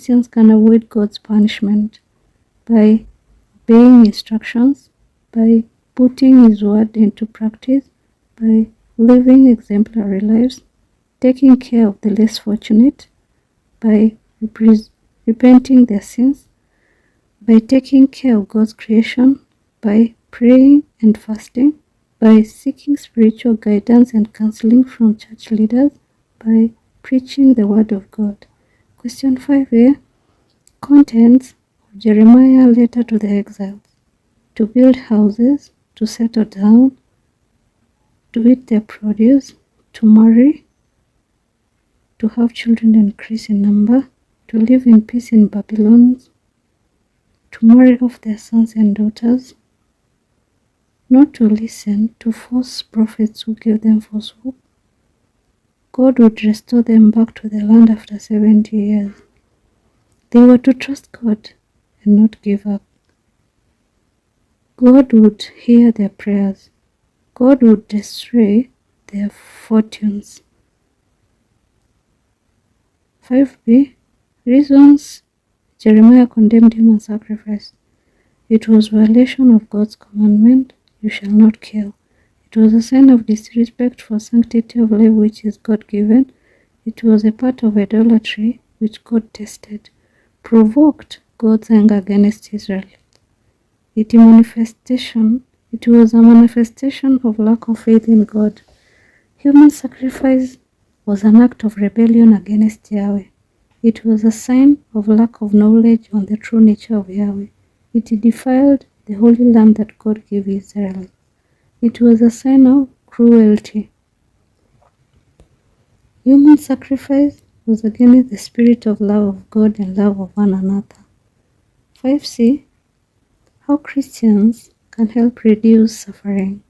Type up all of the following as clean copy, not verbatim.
Christians can avoid God's punishment? By obeying instructions, by putting His word into practice, by living exemplary lives, taking care of the less fortunate, by repenting their sins, by taking care of God's creation, by praying and fasting, by seeking spiritual guidance and counseling from church leaders, by preaching the word of God. Question 5a. Contents of Jeremiah letter to the exiles: to build houses, to settle down, to eat their produce, to marry, to have children increase in number, to live in peace in Babylon, to marry off their sons and daughters, not to listen to false prophets who give them false hope. God would restore them back to the land after 70 years. They were to trust God and not give up. God would hear their prayers. God would destroy their fortunes. 5b. Reasons Jeremiah condemned human sacrifice. It was violation of God's commandment, "You shall not kill." It was a sign of disrespect for sanctity of life which is God-given. It was a part of idolatry which God tested, provoked God's anger against Israel. It was a manifestation of lack of faith in God. Human sacrifice was an act of rebellion against Yahweh. It was a sign of lack of knowledge on the true nature of Yahweh. It defiled the holy land that God gave Israel. It was a sign of cruelty. Human sacrifice was against the spirit of love of God and love of one another. 5c. How Christians can help reduce suffering: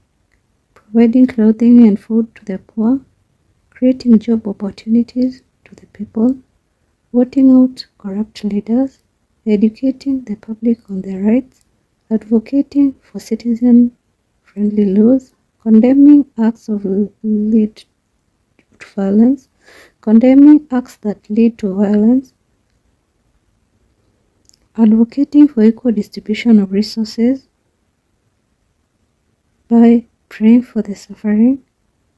providing clothing and food to the poor, creating job opportunities to the people, voting out corrupt leaders, educating the public on their rights, advocating for citizen-friendly laws, condemning acts of lead to violence, condemning acts that lead to violence, advocating for equal distribution of resources by praying for the suffering,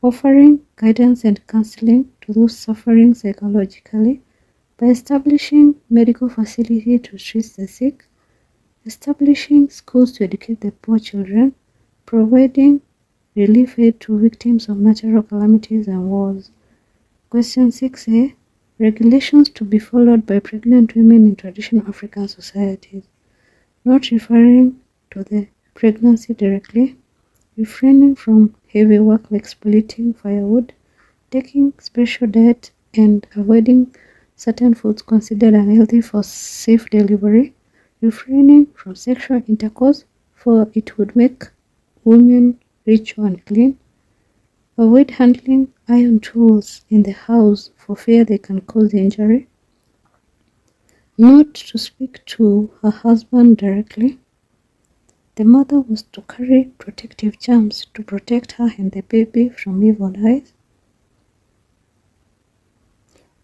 offering guidance and counseling to those suffering psychologically, by establishing medical facilities to treat the sick, establishing schools to educate the poor children, providing relief aid to victims of natural calamities and wars. Question 6a. Regulations to be followed by pregnant women in traditional African societies: not referring to the pregnancy directly, refraining from heavy work like splitting firewood, taking special diet and avoiding certain foods considered unhealthy for safe delivery, refraining from sexual intercourse for it would make women rich or unclean, avoid handling iron tools in the house for fear they can cause injury, not to speak to her husband directly. The mother was to carry protective charms to protect her and the baby from evil eyes.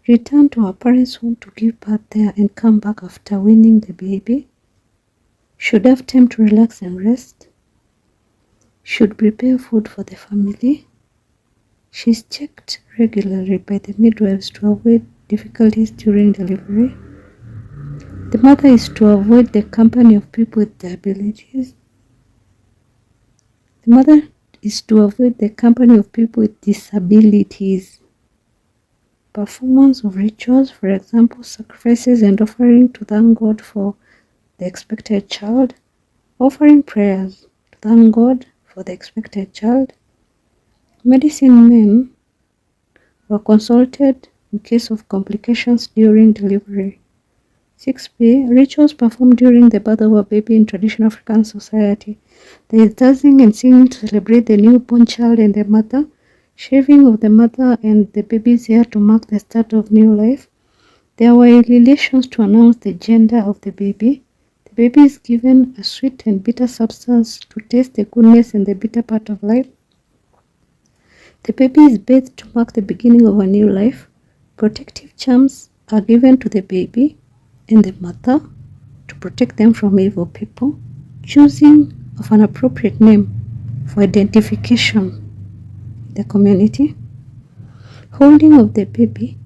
Return to her parents' home to give birth there and come back after weaning the baby. Should have time to relax and rest. Should prepare food for the family. She's checked regularly by the midwives to avoid difficulties during delivery. The mother is to avoid the company of people with disabilities. The mother is to avoid the company of people with disabilities. Performance of rituals, for example, sacrifices and offering to thank God for the expected child. Offering prayers to thank God for the expected child. Medicine men were consulted in case of complications during delivery. 6b. Rituals performed during the birth of a baby in traditional African society. There is dancing and singing to celebrate the newborn child and the mother, shaving of the mother and the baby's hair to mark the start of new life. There were relations to announce the gender of the baby. The baby is given a sweet and bitter substance to taste the goodness and the bitter part of life. The baby is bathed to mark the beginning of a new life. Protective charms are given to the baby. and the mother to protect them from evil people, choosing of an appropriate name for identification in the community, holding of the baby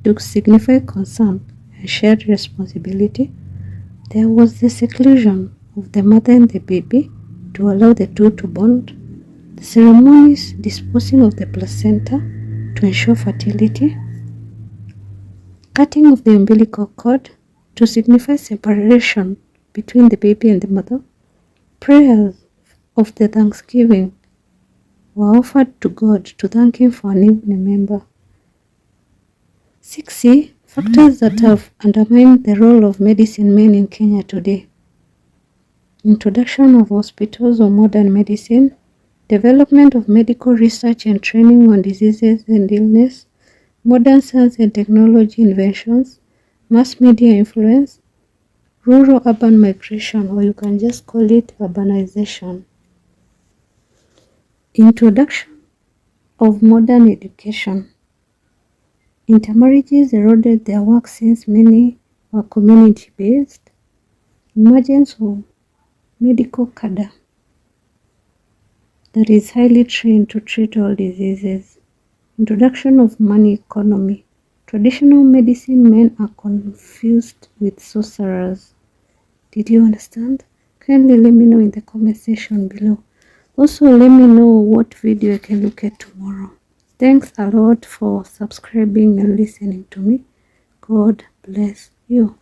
to signify concern and shared responsibility. There was the seclusion of the mother and the baby to allow the two to bond, the ceremonies disposing of the placenta to ensure fertility, cutting of the umbilical cord to signify separation between the baby and the mother, prayers of the thanksgiving were offered to God to thank Him for a new member. 6C. Factors that have undermined the role of medicine men in Kenya today. Introduction of hospitals or modern medicine, development of medical research and training on diseases and illness, modern science and technology inventions, mass media influence, rural-urban migration, or you can just call it urbanization. Introduction of modern education. Intermarriages eroded their work since many were community-based. Emergence of medical cadre that is highly trained to treat all diseases. Introduction of money economy. Traditional medicine men are confused with sorcerers. Did you understand? Kindly let me know in the comment section below. Also, let me know what video I can look at tomorrow. Thanks a lot for subscribing and listening to me. God bless you.